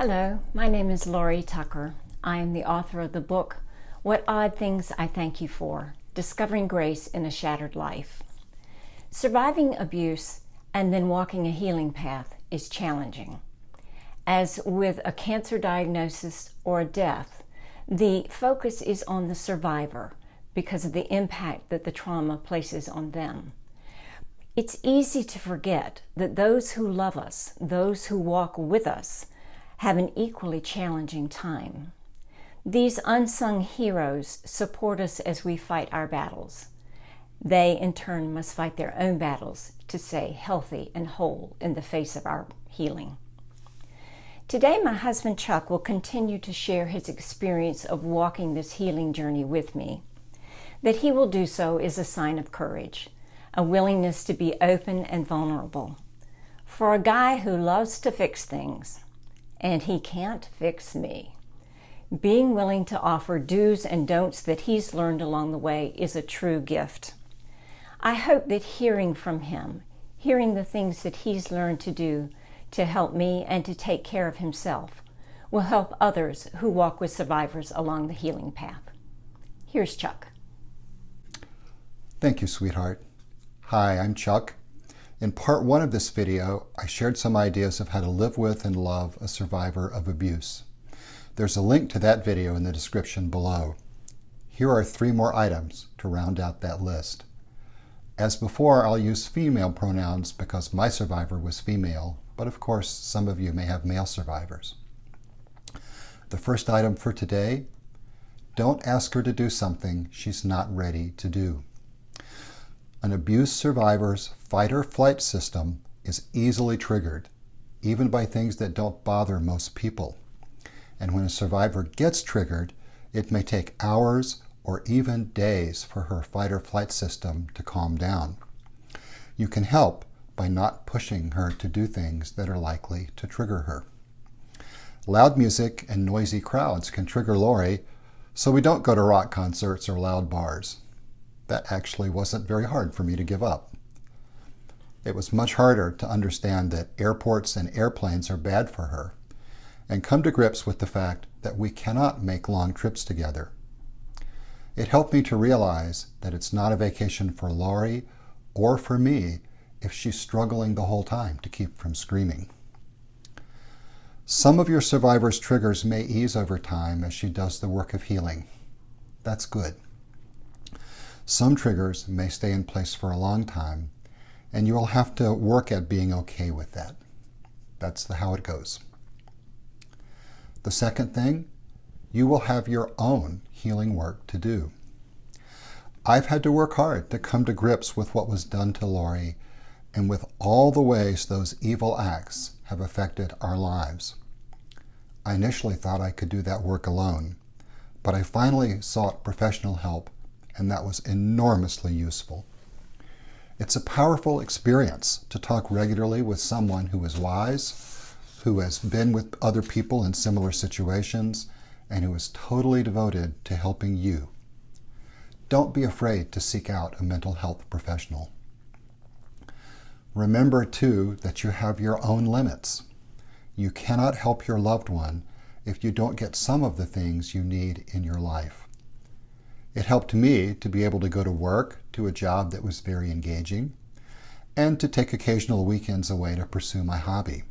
Hello, my name is Laurie Tucker. I am the author of the book, What Odd Things I Thank You For, Discovering Grace in a Shattered Life. Surviving abuse and then walking a healing path is challenging. As with a cancer diagnosis or a death, the focus is on the survivor because of the impact that the trauma places on them. It's easy to forget that those who love us, those who walk with us, have an equally challenging time. These unsung heroes support us as we fight our battles. They, in turn, must fight their own battles to stay healthy and whole in the face of our healing. Today, my husband Chuck will continue to share his experience of walking this healing journey with me. That he will do so is a sign of courage, a willingness to be open and vulnerable. For a guy who loves to fix things, and he can't fix me, being willing to offer do's and don'ts that he's learned along the way is a true gift. I hope that hearing from him, hearing the things that he's learned to do to help me and to take care of himself, will help others who walk with survivors along the healing path. Here's Chuck. Thank you, sweetheart. Hi, I'm Chuck. In part one of this video, I shared some ideas of how to live with and love a survivor of abuse. There's a link to that video in the description below. Here are 3 more items to round out that list. As before, I'll use female pronouns because my survivor was female, but of course, some of you may have male survivors. The first item for today, don't ask her to do something she's not ready to do. An abuse survivor's fight-or-flight system is easily triggered, even by things that don't bother most people. And when a survivor gets triggered, it may take hours or even days for her fight-or-flight system to calm down. You can help by not pushing her to do things that are likely to trigger her. Loud music and noisy crowds can trigger Laurie, so we don't go to rock concerts or loud bars. That actually wasn't very hard for me to give up. It was much harder to understand that airports and airplanes are bad for her, and come to grips with the fact that we cannot make long trips together. It helped me to realize that it's not a vacation for Laurie or for me if she's struggling the whole time to keep from screaming. Some of your survivor's triggers may ease over time as she does the work of healing. That's good. Some triggers may stay in place for a long time, and you will have to work at being okay with that. That's how it goes. The second thing, you will have your own healing work to do. I've had to work hard to come to grips with what was done to Laurie and with all the ways those evil acts have affected our lives. I initially thought I could do that work alone, but I finally sought professional help, and that was enormously useful. It's a powerful experience to talk regularly with someone who is wise, who has been with other people in similar situations, and who is totally devoted to helping you. Don't be afraid to seek out a mental health professional. Remember, too, that you have your own limits. You cannot help your loved one if you don't get some of the things you need in your life. It helped me to be able to go to work, to a job that was very engaging, and to take occasional weekends away to pursue my hobby.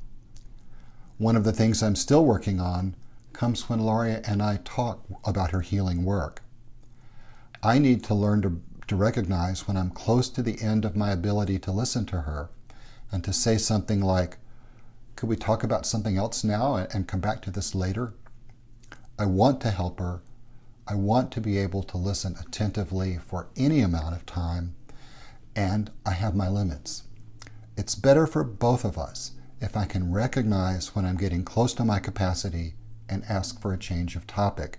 One of the things I'm still working on comes when Laurie and I talk about her healing work. I need to learn to recognize when I'm close to the end of my ability to listen to her and to say something like, could we talk about something else now and come back to this later? I want to help her. I want to be able to listen attentively for any amount of time, and I have my limits. It's better for both of us if I can recognize when I'm getting close to my capacity and ask for a change of topic.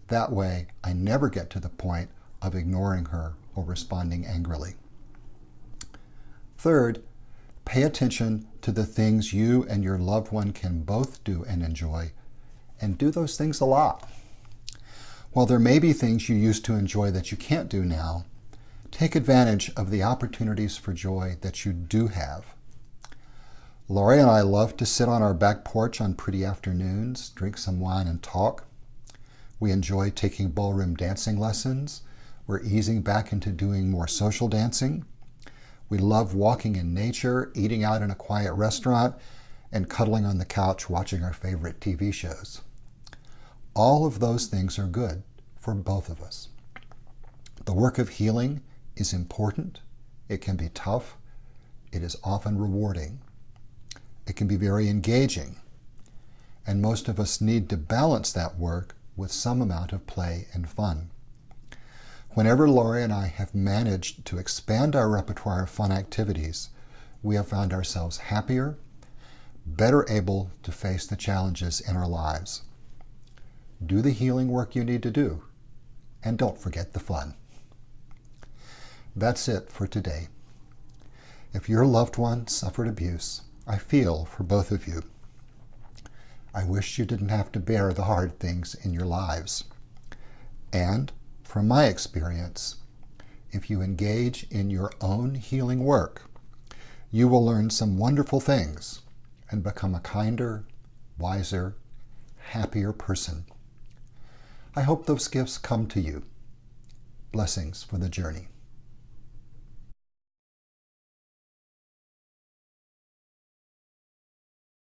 That way, I never get to the point of ignoring her or responding angrily. Third, pay attention to the things you and your loved one can both do and enjoy, and do those things a lot. While there may be things you used to enjoy that you can't do now, take advantage of the opportunities for joy that you do have. Laurie and I love to sit on our back porch on pretty afternoons, drink some wine and talk. We enjoy taking ballroom dancing lessons. We're easing back into doing more social dancing. We love walking in nature, eating out in a quiet restaurant, and cuddling on the couch watching our favorite TV shows. All of those things are good for both of us. The work of healing is important. It can be tough. It is often rewarding. It can be very engaging. And most of us need to balance that work with some amount of play and fun. Whenever Laurie and I have managed to expand our repertoire of fun activities, we have found ourselves happier, better able to face the challenges in our lives. Do the healing work you need to do, and don't forget the fun. That's it for today. If your loved one suffered abuse, I feel for both of you. I wish you didn't have to bear the hard things in your lives. And from my experience, if you engage in your own healing work, you will learn some wonderful things and become a kinder, wiser, happier person. I hope those gifts come to you. Blessings for the journey.